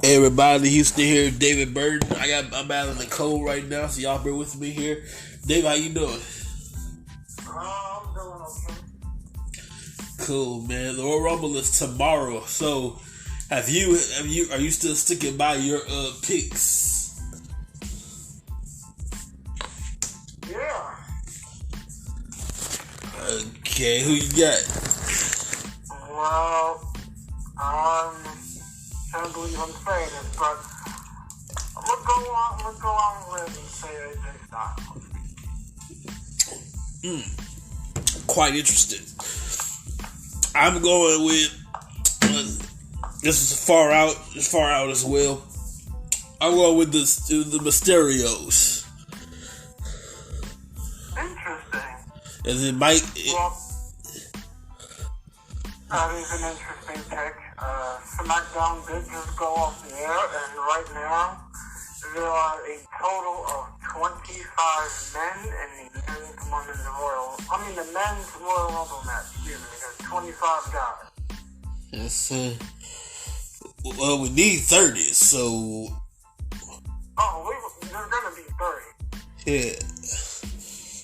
Hey everybody, Houston here, David Burton. I'm out in the cold right now, so y'all bear with me here. David, how you doing? I'm doing okay. Cool, man. The Royal Rumble is tomorrow. So, are you still sticking by your picks? Yeah. Okay, who you got? Well, I can't believe I'm saying this, but I'm gonna go on with and say AJ Styles. Quite interesting. I'm going with this is far out as well. I'm going with the Mysterios. Interesting. As it might. Well, that is an interesting pick. SmackDown did just go off the air, and right now there are a total of 25 men in the men's Royal Rumble match. Excuse me, there's 25 guys. Yes, well, we need 30, so. Oh, there's gonna be 30. Yeah.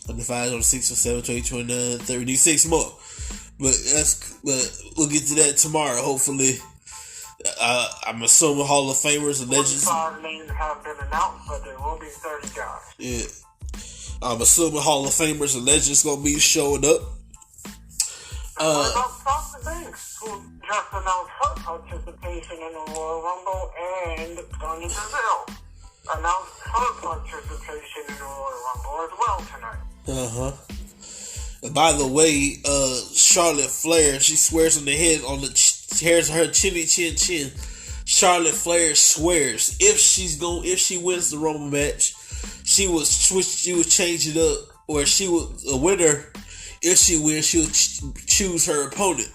25, 26, 27, 28, 29, 30. We need 6 more. But we'll get to that tomorrow, hopefully. I'm assuming Hall of Famers and legends. 25 names have been announced, but there will be 30 guys. Yeah. I'm assuming Hall of Famers and legends gonna be showing up. What about Sasha Banks, who just announced her participation in the Royal Rumble, and Sonya Deville announced her participation in the Royal Rumble as well tonight. And by the way, Charlotte Flair, she swears on the head on the hairs of her chinny chin. Charlotte Flair swears if she wins the Rumble match, she would change it up, or she would a winner. If she wins, she'll choose her opponent.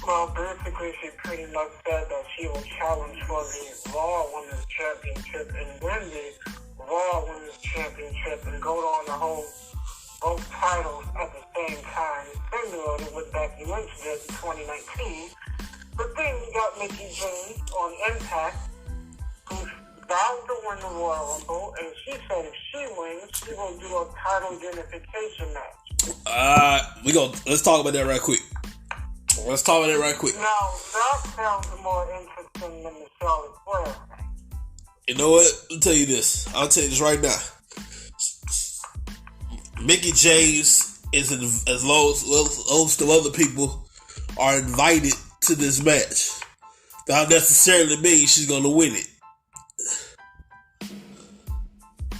Well, basically, she pretty much said that she will challenge for the Raw Women's Championship and win the Raw Women's Championship and go on the whole both titles at the same time, similar to what Becky Lynch did in 2019. But then you got Mickie James on Impact, who's bound to win the Royal Rumble, and she said if she wins, she will do a title unification match. Let's talk about that right quick. Now, that sounds more interesting than the Charlotte Flair thing. You know what? I'll tell you this right now. Mickie James is as most of other people are invited to this match. That necessarily means she's gonna win it.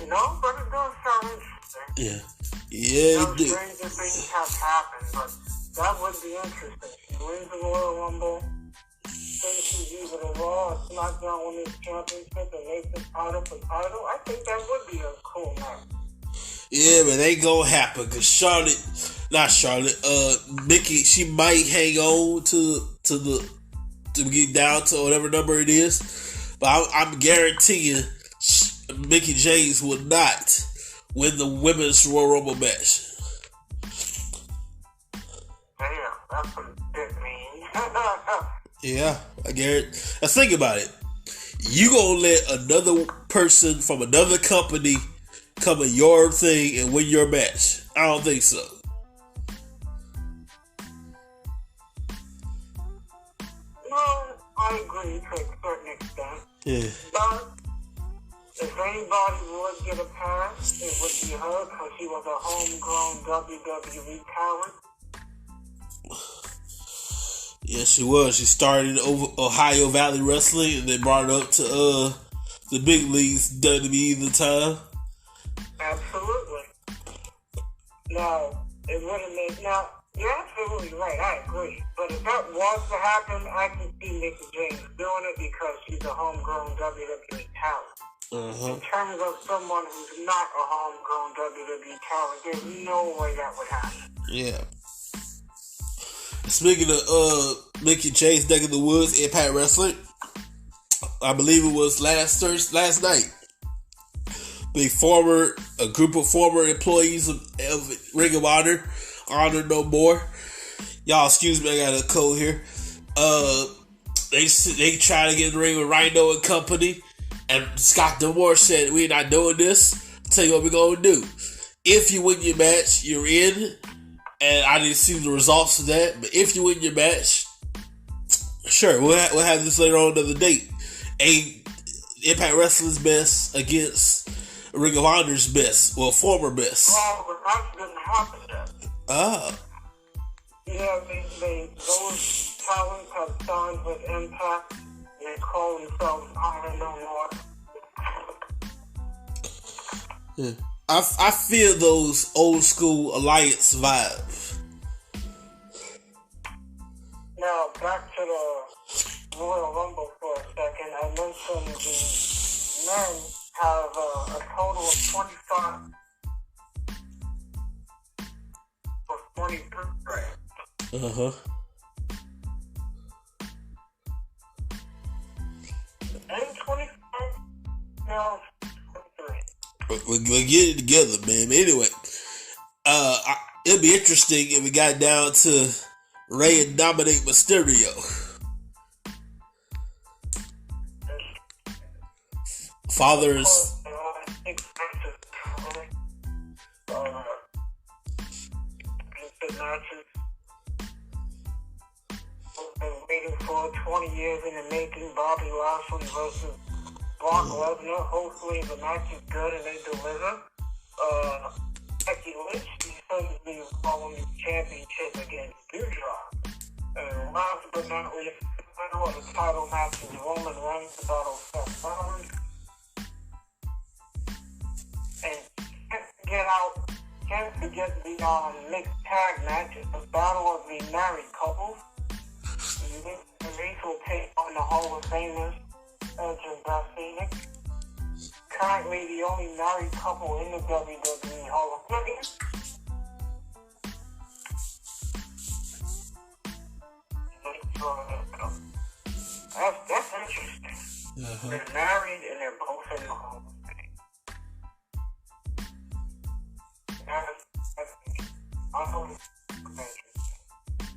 You know, but it does sound interesting. Yeah, it do. Stranger things have happened, but that would be interesting. She wins the Royal Rumble, then she's either the Raw or SmackDown Women's Championship and makes the title for title. I think that would be a cool match. Yeah, but it ain't gonna happen because Mickie, she might hang on to get down to whatever number it is, but I'm guaranteeing Mickie James will not win the women's Royal Rumble match. Damn, that's a bit mean. Yeah, I guarantee. Let's think about it. You gonna let another person from another company come in your thing and win your match? I don't think so. Well, I agree to a certain extent. Yeah. But if anybody would get a pass, it would be her because she was a homegrown WWE talent. Yeah, she was. She started over Ohio Valley Wrestling and then brought her up to the big leagues, WWE at the time. Absolutely. Now, it would have made... Now, you're absolutely right. I agree. But if that was to happen, I can see Mickie James doing it because she's a homegrown WWE talent. In terms of someone who's not a homegrown WWE talent, there's no way that would happen. Yeah. Speaking of Mickie James' neck of the woods, Impact Wrestling, I believe it was last night. A group of former employees of Ring of Honor no more. Y'all, excuse me, I got a cold here. They try to get in the ring with Rhino and company, and Scott D'Amore said, "We're not doing this. I'll tell you what we're gonna do. If you win your match, you're in." And I didn't see the results of that, but if you win your match, sure, we'll have this later on another date. Impact Wrestling's best against Ring of Honor's best, well, former best. Well, but that didn't happen yet. Ah. Yeah, those talents have signed with Impact. They call themselves Honor No More. Yeah. I feel those old school alliance vibes. Now, back to the Royal Rumble for a second. I mentioned the men have a total of 25 or 23. Uh-huh. And 25? No, 23. We'll get it together, man. Anyway, it'd be interesting if we got down to Rey and Dominic Mysterio. Fathers. Been waiting for 20 years in the making. Bobby Lashley versus Brock Lesnar. Hopefully the match is good and they deliver. Becky Lynch defensively following the championship against Doudrop. And last but not least, the title match is Roman Reigns to battle Seth Rollins. And can't forget the mixed tag match. It's the battle of the married couples. Reigns will take on the Hall of Famers, Edge and Beth Phoenix. Currently the only married couple in the WWE Hall of Fame. That's interesting. Uh-huh. They're married and they're both in the Hall of Fame.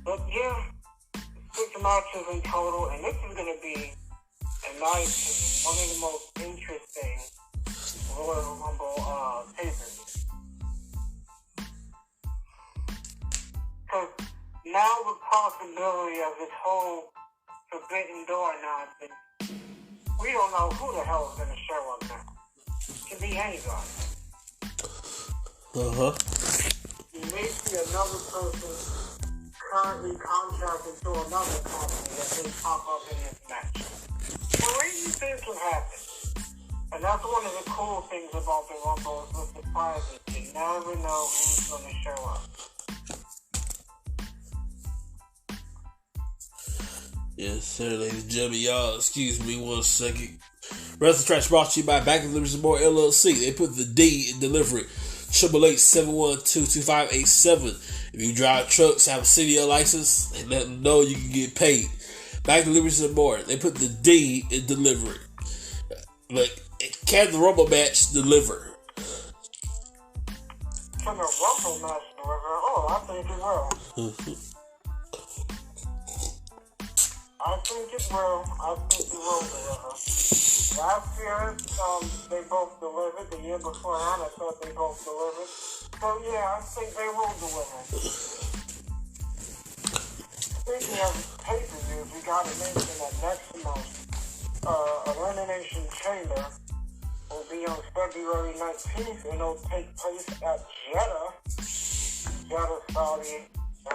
But yeah, 6 matches in total, and this is going to be, in my opinion, one of the most interesting Royal Rumble pay-per-views. Because now the possibility of this whole Forbidden Door nonsense, we don't know who the hell is going to show up now. It could be anybody. Uh-huh. You may see another person currently contracted to another company that can pop up in this match. Well, these things can happen. And that's one of the cool things about the Rumble is with surprises. You never know who's going to show up. Yes, sir, ladies and gentlemen. Y'all, excuse me 1 second. Wrestling Trash brought to you by Back and Liberty More LLC. They put the D in delivery. 888-712-2587. If you drive trucks, have a CDL license, and let them know you can get paid. Back to Liberty and More. They put the D in delivery. Like, can the Rumble match deliver? Can the Rumble match deliver? Oh, I think it will. I think it will deliver. Last year, they both delivered. The year before that, I thought they both delivered. So yeah, I think they will deliver. Speaking of pay-per-views, we gotta mention that next month, Elimination Chamber will be on February 19th, and it'll take place at Jeddah, Saudi. Of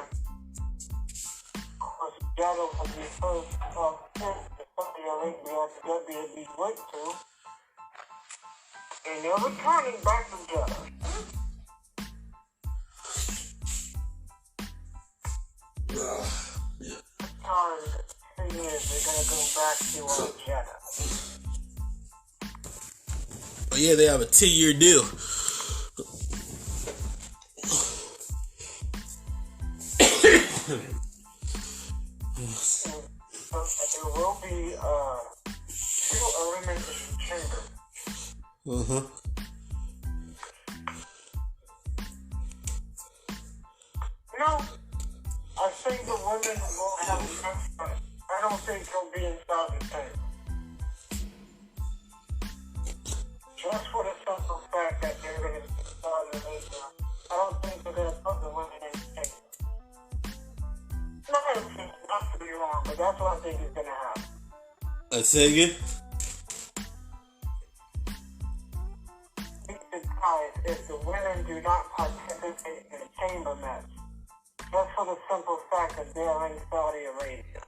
course, Jeddah will be first of Saudi Arabia WWE went to, and they're returning back to Jeddah. Time 2 years, they're gonna go back to Jeddah. Oh yeah, they have a 10-year deal. There will be 2 elimination chambers. Uh-huh. No, I think the women will have a chance. I don't think he'll be inside the tank. Just for the simple fact that they're going to be inside the nation. I don't think they're going to put the women in the tank. Not to be wrong, but that's what I think is going to happen. Let's say again. If the women do not participate in a chamber match, just for the simple fact that they're in Saudi Arabia.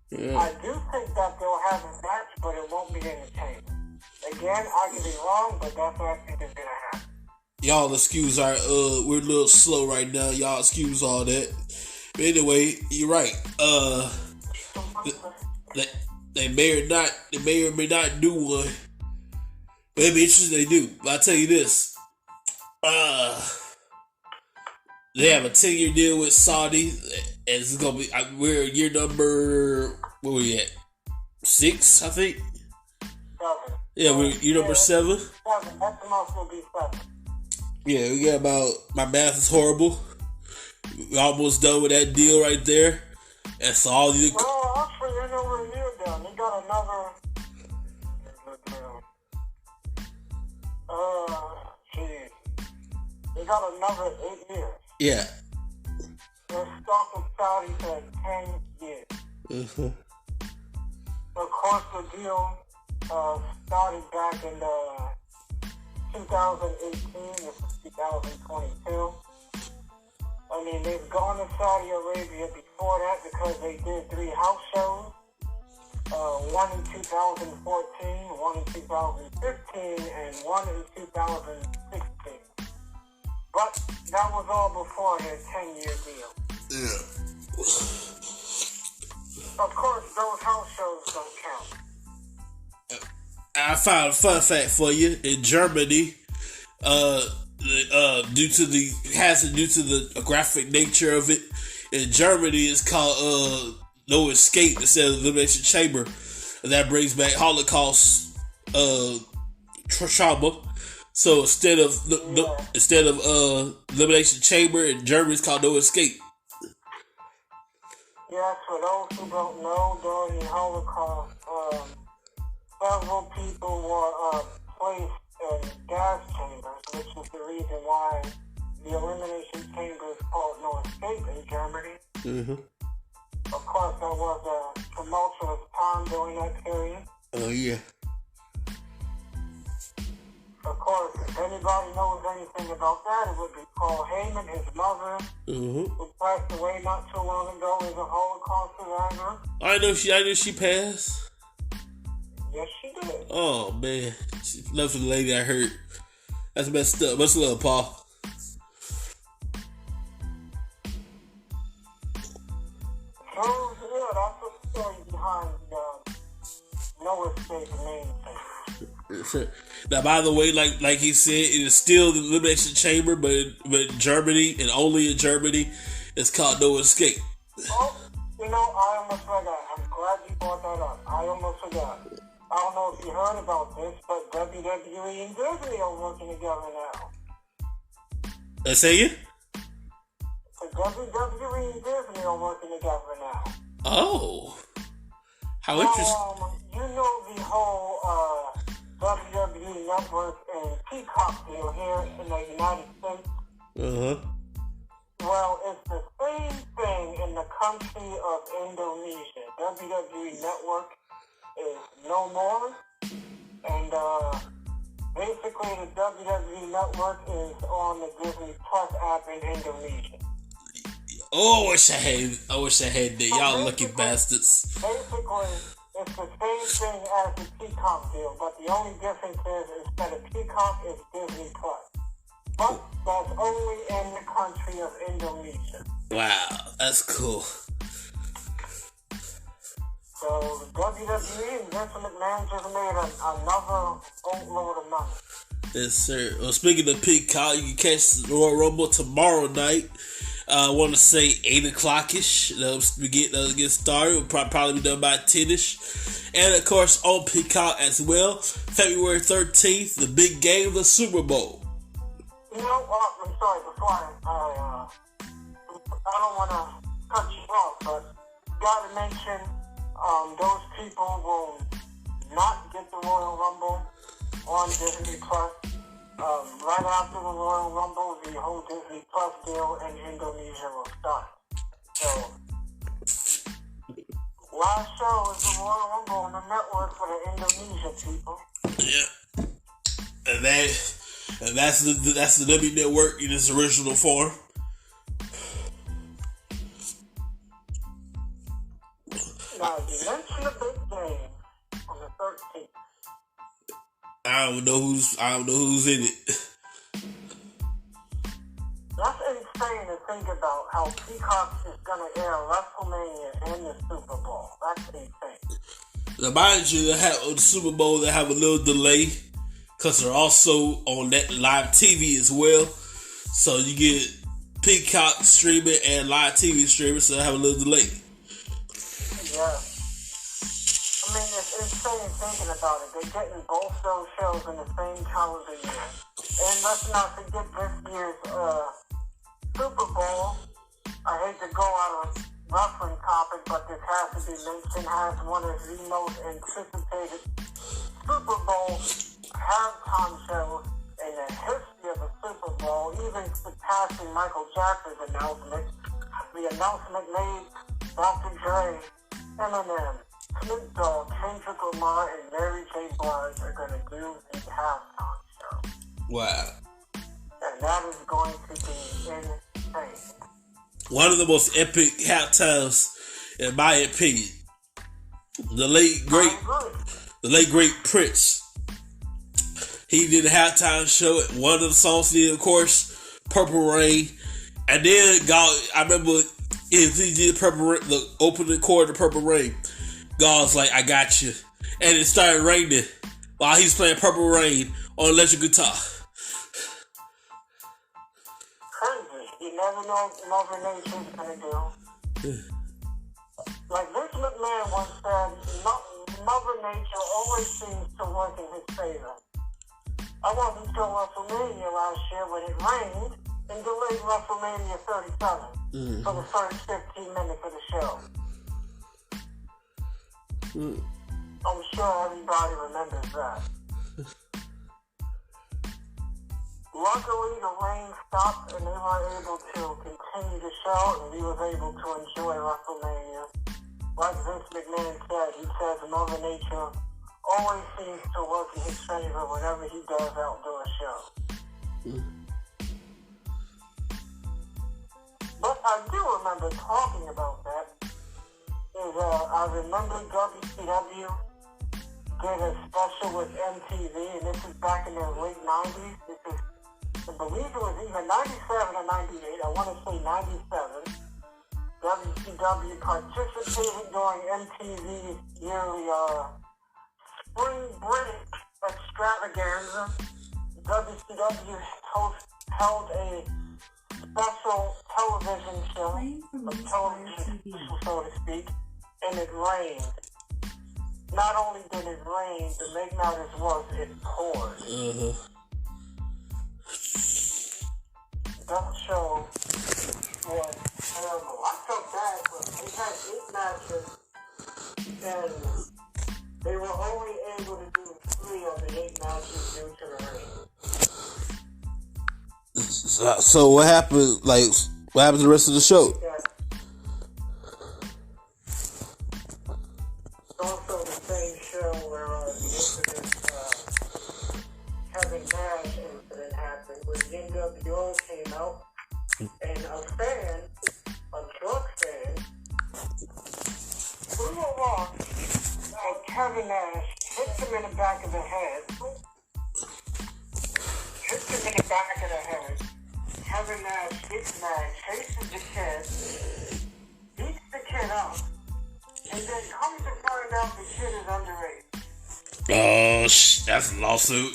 Yeah. I do think that they'll have a match, but it won't be in the chamber. Again, I could be wrong, but that's what I think is going to happen. Y'all excuse our we're a little slow right now. Y'all excuse all that. But anyway, you're right. They may or may not do one. But it'd be interesting they do. But I'll tell you this. They have a 10-year deal with Saudi, and it's gonna be. We're year number. Where we at? 6, I think. 7. Yeah, we're year number 7. 7. Next month will be 7. Yeah, we got about. My math is horrible. We're almost done with that deal right there. And so all the. Well, actually, they're nowhere near done. They got another. Geez. They got another 8 years. Yeah. They're stuck with Saudi for 10 years. Mm-hmm. Of course, the deal started back in 2018. This is 2022. I mean, they've gone to Saudi Arabia before that because they did 3 house shows. One in 2014, one in 2015, and one in 2016. But that was all before their 10-year deal. Yeah. Of course, those house shows don't count. I found a fun fact for you. In Germany, due to the graphic nature of it, in Germany it's called No Escape instead of Elimination Chamber. And that brings back Holocaust trauma. So instead of Elimination Chamber in Germany, it's called No Escape. Yes, for those who don't know, during the Holocaust, several people were placed in gas chambers, which is the reason why the Elimination Chamber is called No Escape in Germany. Mm-hmm. Of course, there was a tumultuous time during that period. Oh, yeah. Of course, if anybody knows anything about that, it would be Paul Heyman. His mother, who passed away not too long ago, is a Holocaust survivor. I knew she passed. Yes, she did. Oh, man. Love for the lady I heard. That's messed up. Much love, Paul. So, yeah, that's the story behind No Escape name thing. Now, by the way, like he said, it is still the Elimination Chamber, but in Germany, and only in Germany, it's called No Escape. Oh, you know, I almost forgot. I'm glad you brought that up. I almost forgot. I don't know if you heard about this, but WWE and Disney are working together now. Let's say it? The WWE and Disney are working together now. Oh. How interesting. You know the whole WWE Network and Peacock deal here in the United States? Uh-huh. Well, it's the same thing in the country of Indonesia. WWE Network is no more. And basically the WWE Network is on the Disney Plus app in Indonesia. Oh, I wish I had that. Y'all lucky bastards. Basically, it's the same thing as the Peacock deal, but the only difference is instead of Peacock, it's Disney Plus. But that's only in the country of Indonesia. Wow, that's cool. So the WWE and Vince McMahon just made another boatload of money. Yes, sir. Well, speaking of Peacock, you can catch the Royal Rumble tomorrow night. I want to say 8 o'clock-ish. We get started. We'll probably be done by 10-ish. And, of course, on Peacock as well, February 13th, the big game, the Super Bowl. You know what? I'm sorry, before I don't want to cut you off, but got to mention Those people will not get the Royal Rumble on Disney Plus. Right after the Royal Rumble, the whole Disney Plus deal in Indonesia will start. So, last show is the Royal Rumble on the network for the Indonesia people. Yeah, and that's the W Network in its original form. Now, you mentioned the big game on the 13th. I don't know who's in it. That's insane to think about how Peacock is gonna air WrestleMania and the Super Bowl. That's insane. Now, mind you, they have on the Super Bowl, they have a little delay because they're also on that live TV as well. So you get Peacock streaming and live TV streaming, so they have a little delay. Yeah. I mean, it's insane thinking about it. They're getting both those shows in the same calendar year. And let's not forget this year's Super Bowl. I hate to go out on a wrestling topic, but this has to be mentioned, has one of the most anticipated Super Bowl halftime shows in the history of the Super Bowl, even surpassing Michael Jackson's announcement. The announcement made Dr. Dre, Eminem, Snoop Dogg, Kendrick Lamar, and Mary J. Blige are going to do the halftime show. Wow. And that is going to be insane. One of the most epic halftimes, in my opinion. The late great Prince. He did a halftime show. One of the songs he did, of course, Purple Rain. And then I remember if he did the opening chord of Purple Rain, God's like, I got you. And it started raining while he's playing Purple Rain on electric guitar. Crazy. You never know what Mother Nature's going to do. Like Vince McMahon once said, Mother Nature always seems to work in his favor. I wasn't till WrestleMania last year when it rained and delayed WrestleMania 37 for the first 15 minutes of the show. I'm sure everybody remembers that. Luckily, the rain stopped and they were able to continue the show and we was able to enjoy WrestleMania. Like Vince McMahon said, he says Mother Nature always seems to work in his favor whenever he does outdoor shows. But I do remember talking about that. I remember WCW did a special with MTV, and this is back in the late 90s. This is, I believe it was either 97 or 98. I want to say 97. WCW participated during MTV's yearly spring break extravaganza. WCW held a special television show, so to speak, and it rained. Not only did it rain, to make matters worse, it poured. That show was terrible. I felt bad, but they had 8 matches, and they were only able to do 3 of the 8 matches due to the rain. So what happened? Like, what happened to the rest of the show? It's also the same show where the incident, Kevin Nash incident happened, where the NWO came out, and a drunk fan, threw a rock at Kevin Nash, hit him in the back of the head. Kevin Nash gets mad, chases the kid, beats the kid up, and then comes to find out the kid is underage. Oh, that's a lawsuit.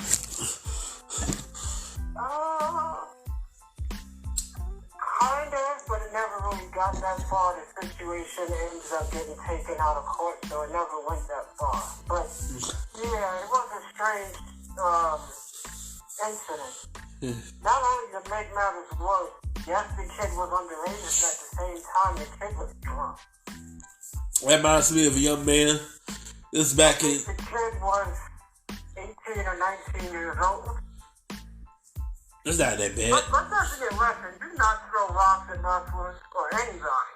Kind of, but it never really got that far. The situation ends up getting taken out of court, so it never went that far. But, yeah, it was a strange incident. Not only to make matters worse, yes, the kid was underage, but at the same time, the kid was drunk. That reminds me of a young man. This is back in. The kid was 18 or 19 years old. It's not that bad. But let's get lesson. Do not throw rocks at wrestlers or anybody.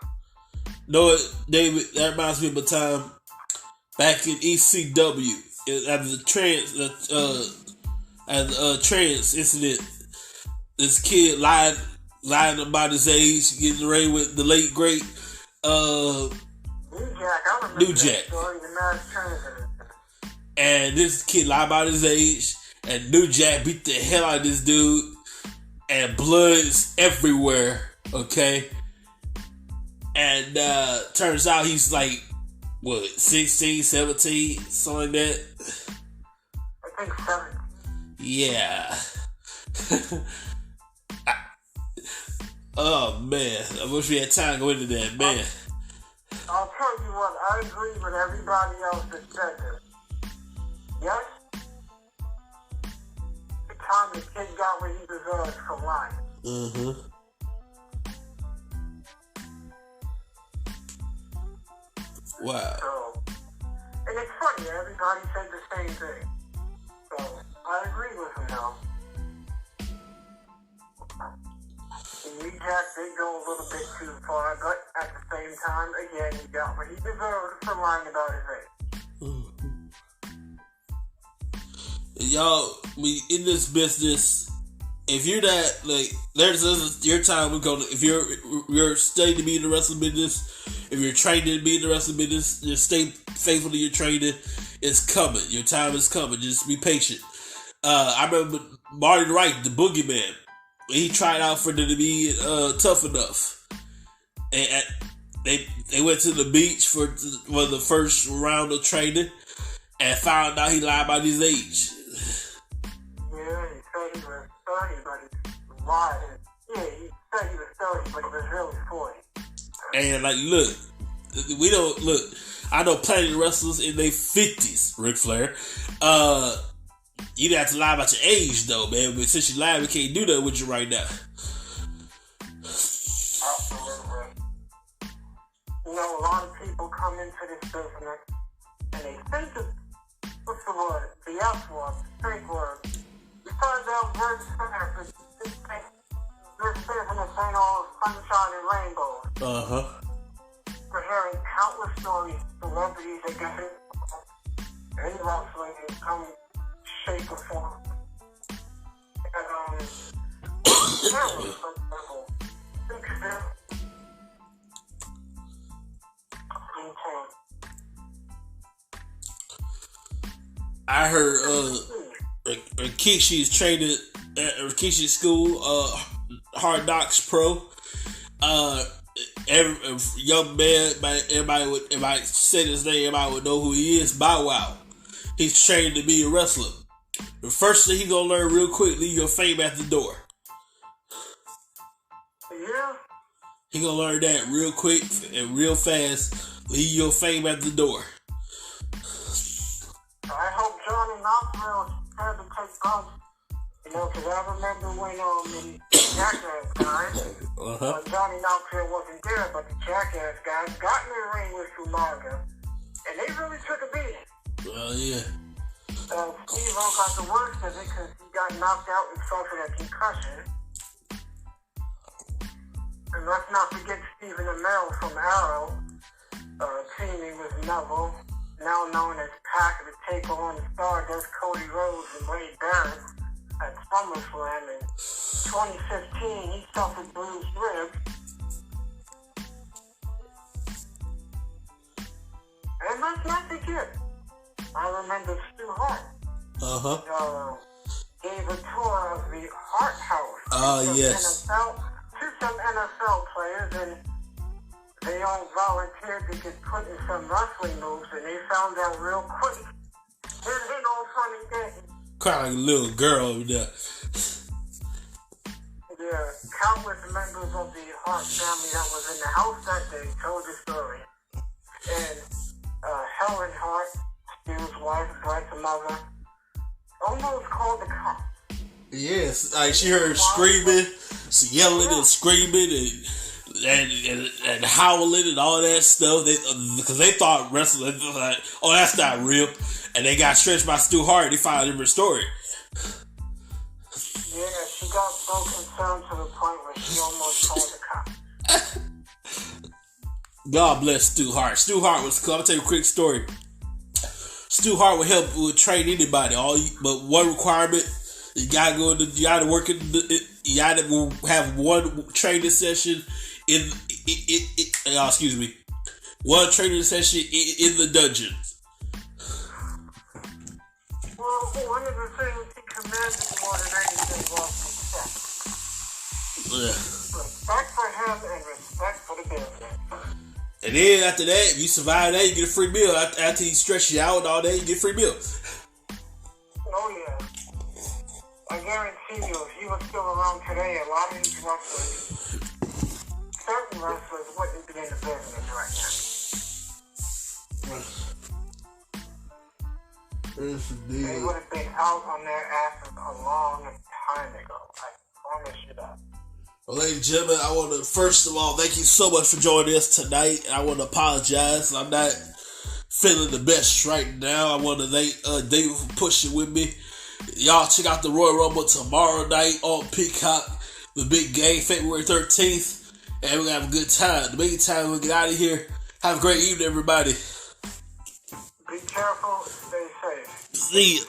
No, David, that reminds me of a time back in ECW after the trans incident. This kid lied about his age, getting in the ring with the late great New Jack. And this kid lied about his age, and New Jack beat the hell out of this dude, and blood is everywhere, okay? And turns out he's like, what, 16, 17, something like that? I think 17. Yeah. Oh, man. I wish we had time to go into that, man. I'll tell you what, I agree with everybody else that said this. Yes, the time the kid got what he deserved for lying. Mm-hmm. Wow. So, and it's funny, everybody said the same thing. So, I agree with him now. New Jack did go a little bit too far, but at the same time, again, he got what he deserved for lying about his age. Y'all, we in this business. If you're that, like, there's your time we're gonna. If you're studying to be in the wrestling business, if you're trained to be in the wrestling business, just stay faithful to your training. It's coming. Your time is coming. Just be patient. I remember Marty Wright, the Boogeyman. He tried out for them to be tough enough, and they went to the beach for the first round of training, and found out he lied about his age. Yeah, he said he was 30, but he lied. Yeah, he said he was 30, but he was really 40. And like, look, we don't look. I know plenty of wrestlers in their 50s, Ric Flair. You don't have to lie about your age, though, man. But since you lied, we can't do that with you right now. Absolutely. You know, a lot of people come into this business and they think that, what's the word? The F word, the fake word. You find out very fast that this business ain't all sunshine and rainbows. Uh-huh. We're hearing countless stories of celebrities that get in wrestling and come shape or form. And, for example, think of it. I heard Rikishi's training at Rikishi's school, Hard Knocks Pro. Every young man, everybody would, if I said his name, everybody would know who he is. Bow Wow. He's trained to be a wrestler. The first thing he gonna learn real quick, leave your fame at the door. Yeah. He gonna learn that real quick and real fast. Leave your fame at the door. I hope Johnny Knoxville had to take bumps. You know, because I remember when the Jackass guys, Johnny Knoxville wasn't there, but the Jackass guys got in the ring with Umaga, and they really took a beating. Well, yeah. Steve-O got the worst of it because he got knocked out and suffered a concussion. And let's not forget Stephen Amell from Arrow, teaming with Neville, now known as Pac, to take on Stardust, Cody Rhodes, and Wade Barrett at SummerSlam. In 2015, he suffered bruised ribs. And let's not forget, I remember Stu Hart. Gave a tour of the Hart House. Yes. To some NFL players, and they all volunteered to get put in some wrestling moves, and they found out real quick. It ain't all fun and games. Crying like a little girl over there. Yeah, countless members of the Hart family that was in the house that day told the story. And Helen Hart, Stu's wife, Brett's mother, almost called the cops. Yes, like she heard screaming, yelling and screaming, and and howling and all that stuff. Because they thought wrestling was like, oh, that's not real, and they got stretched by Stu Hart. They finally restored it. Yeah, she got so concerned to the point where she almost called the cops. God bless Stu Hart. Stu Hart was. I'll tell you a quick story. Stu Hart would train anybody. But one requirement, you gotta work in you gotta have one training session one training session in the dungeons. Well, one of the things he commanded more than anything was respect. Respect for him and respect for the business. And then after that, if you survive that, you get a free meal. After he stretch you out all day, you get a free meal. Oh yeah. I guarantee you, if he was still around today, a lot of these wrestlers, certain wrestlers wouldn't be in the business right now. They would have been out on their asses a long time ago. I promise you that. Well, ladies and gentlemen, I want to first of all thank you so much for joining us tonight. I want to apologize. I'm not feeling the best right now. I want to thank David for pushing with me. Y'all check out the Royal Rumble tomorrow night on Peacock. The big game, February 13th. And we're going to have a good time. In the meantime, we'll get out of here. Have a great evening, everybody. Be careful. Stay safe. See ya.